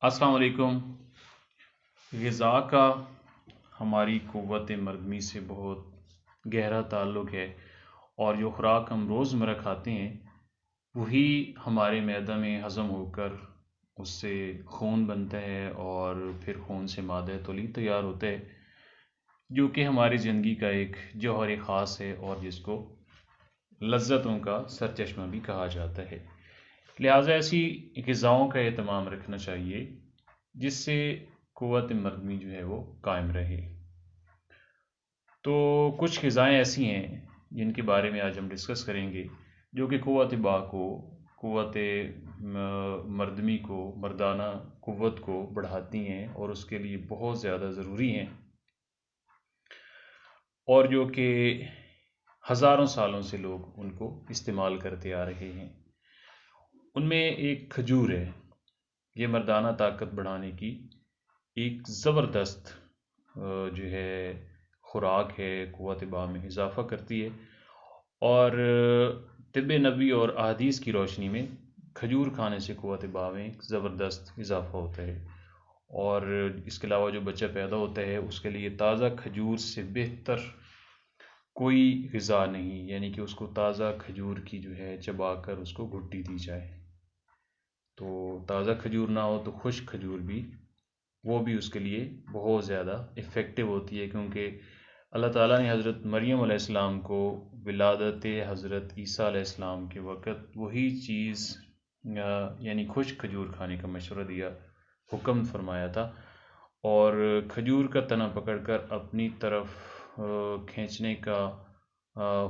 السلام علیکم۔ غذا کا ہماری قوت مردمی سے بہت گہرا تعلق ہے، اور جو خوراک ہم روزمرہ کھاتے ہیں وہی ہمارے معدہ میں ہضم ہو کر اس سے خون بنتا ہے، اور پھر خون سے مادہ تولید تیار ہوتا ہے جو کہ ہماری زندگی کا ایک جوہر خاص ہے، اور جس کو لذتوں کا سرچشمہ بھی کہا جاتا ہے۔ لہٰذا ایسی غذاؤں کا اہتمام رکھنا چاہیے جس سے قوت مردمی جو ہے وہ قائم رہے۔ تو کچھ غذائیں ایسی ہیں جن کے بارے میں آج ہم ڈسکس کریں گے، جو کہ قوت با کو، قوت مردمی کو، مردانہ قوت کو بڑھاتی ہیں اور اس کے لیے بہت زیادہ ضروری ہیں، اور جو کہ ہزاروں سالوں سے لوگ ان کو استعمال کرتے آ رہے ہیں۔ ان میں ایک کھجور ہے۔ یہ مردانہ طاقت بڑھانے کی ایک زبردست جو ہے خوراک ہے، قوت با میں اضافہ کرتی ہے، اور طب نبوی اور احادیث کی روشنی میں کھجور کھانے سے قوت با میں ایک زبردست اضافہ ہوتا ہے۔ اور اس کے علاوہ جو بچہ پیدا ہوتا ہے اس کے لیے تازہ کھجور سے بہتر کوئی غذا نہیں، یعنی کہ اس کو تازہ کھجور کی جو ہے چبا کر اس کو گھٹی دی جائے۔ تو تازہ کھجور نہ ہو تو خشک کھجور بھی، وہ بھی اس کے لیے بہت زیادہ افیکٹو ہوتی ہے، کیونکہ اللہ تعالیٰ نے حضرت مریم علیہ السلام کو ولادت حضرت عیسیٰ علیہ السلام کے وقت وہی چیز یعنی خشک کھجور کھانے کا مشورہ دیا، حکم فرمایا تھا، اور کھجور کا تنا پکڑ کر اپنی طرف کھینچنے کا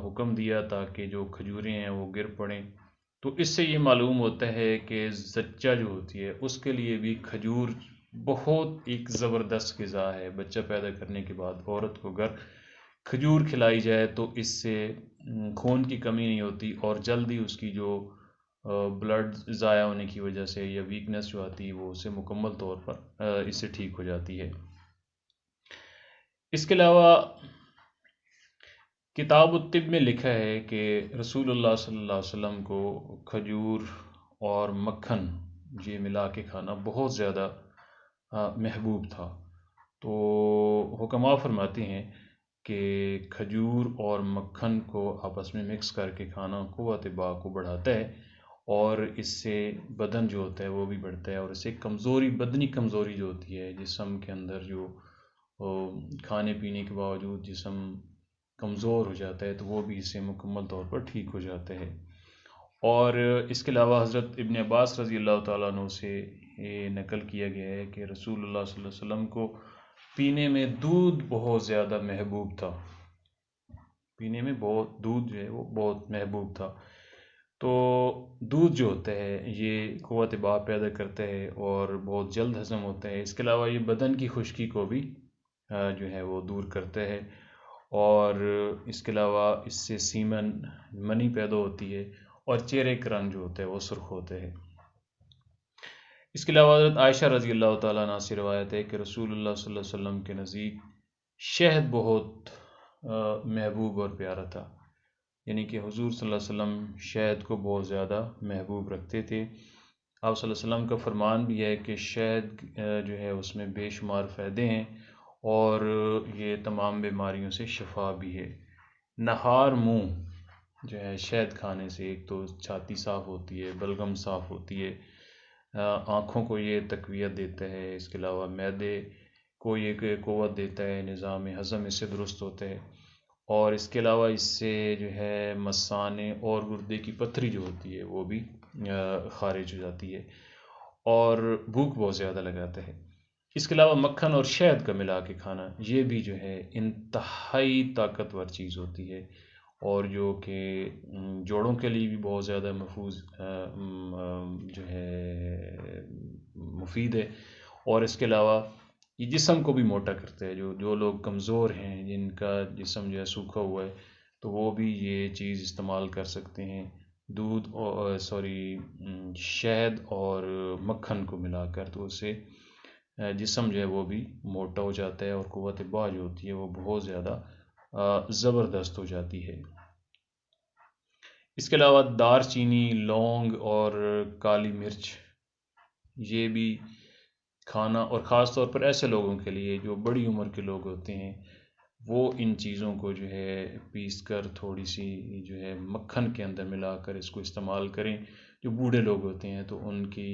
حکم دیا تاکہ جو کھجوریں ہیں وہ گر پڑیں۔ تو اس سے یہ معلوم ہوتا ہے کہ زچہ جو ہوتی ہے اس کے لیے بھی کھجور بہت ایک زبردست غذا ہے۔ بچہ پیدا کرنے کے بعد عورت کو اگر کھجور کھلائی جائے تو اس سے خون کی کمی نہیں ہوتی، اور جلدی اس کی جو بلڈ ضائع ہونے کی وجہ سے یا ویکنس جو آتی ہے وہ اسے مکمل طور پر اس سے ٹھیک ہو جاتی ہے۔ اس کے علاوہ کتاب الطب میں لکھا ہے کہ رسول اللہ صلی اللہ علیہ وسلم کو کھجور اور مکھن یہ ملا کے کھانا بہت زیادہ محبوب تھا۔ تو حکماء فرماتے ہیں کہ کھجور اور مکھن کو آپس میں مکس کر کے کھانا قوت با کو بڑھاتا ہے، اور اس سے بدن جو ہوتا ہے وہ بھی بڑھتا ہے، اور اس سے کمزوری، بدنی کمزوری جو ہوتی ہے جسم کے اندر، جو کھانے پینے کے باوجود جسم کمزور ہو جاتا ہے، تو وہ بھی اس سے مکمل طور پر ٹھیک ہو جاتا ہے۔ اور اس کے علاوہ حضرت ابن عباس رضی اللہ تعالیٰ عنہ سے یہ نقل کیا گیا ہے کہ رسول اللہ صلی اللہ علیہ وسلم کو پینے میں دودھ بہت زیادہ محبوب تھا، پینے میں دودھ جو ہے وہ بہت محبوب تھا۔ تو دودھ جو ہوتا ہے یہ قوت با پیدا کرتا ہے اور بہت جلد ہضم ہوتا ہے۔ اس کے علاوہ یہ بدن کی خشکی کو بھی جو ہے وہ دور کرتا ہے، اور اس کے علاوہ اس سے سیمن، منی پیدا ہوتی ہے، اور چہرے کا رنگ جو ہوتا ہے وہ سرخ ہوتا ہے۔ اس کے علاوہ حضرت عائشہ رضی اللہ تعالیٰ عنہ سے روایت ہے کہ رسول اللہ صلی اللہ علیہ وسلم کے نزدیک شہد بہت محبوب اور پیارا تھا، یعنی کہ حضور صلی اللہ علیہ وسلم شہد کو بہت زیادہ محبوب رکھتے تھے۔ آپ صلی اللہ علیہ وسلم کا فرمان بھی ہے کہ شہد جو ہے اس میں بے شمار فائدے ہیں، اور یہ تمام بیماریوں سے شفا بھی ہے۔ نہار منہ جو ہے شہد کھانے سے ایک تو چھاتی صاف ہوتی ہے، بلغم صاف ہوتی ہے، آنکھوں کو یہ تقویت دیتا ہے، اس کے علاوہ معدے کو یہ قوت دیتا ہے، نظام ہضم اس سے درست ہوتا ہے، اور اس کے علاوہ اس سے جو ہے مثانے اور گردے کی پتھری جو ہوتی ہے وہ بھی خارج ہو جاتی ہے، اور بھوک بہت زیادہ لگاتا ہے۔ اس کے علاوہ مکھن اور شہد کا ملا کے کھانا یہ بھی جو ہے انتہائی طاقتور چیز ہوتی ہے، اور جو کہ جوڑوں کے لیے بھی بہت زیادہ محفوظ جو ہے مفید ہے، اور اس کے علاوہ یہ جسم کو بھی موٹا کرتا ہے۔ جو لوگ کمزور ہیں، جن کا جسم جو ہے سوکھا ہوا ہے، تو وہ بھی یہ چیز استعمال کر سکتے ہیں، دودھ اور شہد اور مکھن کو ملا کر، تو اس سے جسم جو ہے وہ بھی موٹا ہو جاتا ہے، اور قوت با جو ہوتی ہے وہ بہت زیادہ زبردست ہو جاتی ہے۔ اس کے علاوہ دار چینی، لونگ اور کالی مرچ یہ بھی کھانا، اور خاص طور پر ایسے لوگوں کے لیے جو بڑی عمر کے لوگ ہوتے ہیں، وہ ان چیزوں کو جو ہے پیس کر تھوڑی سی جو ہے مکھن کے اندر ملا کر اس کو استعمال کریں۔ جو بوڑھے لوگ ہوتے ہیں تو ان کی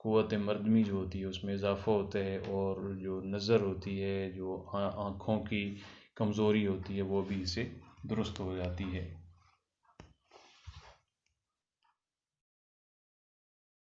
قوت مردمی جو ہوتی ہے اس میں اضافہ ہوتا ہے، اور جو نظر ہوتی ہے، جو آنکھوں کی کمزوری ہوتی ہے، وہ بھی اسے درست ہو جاتی ہے۔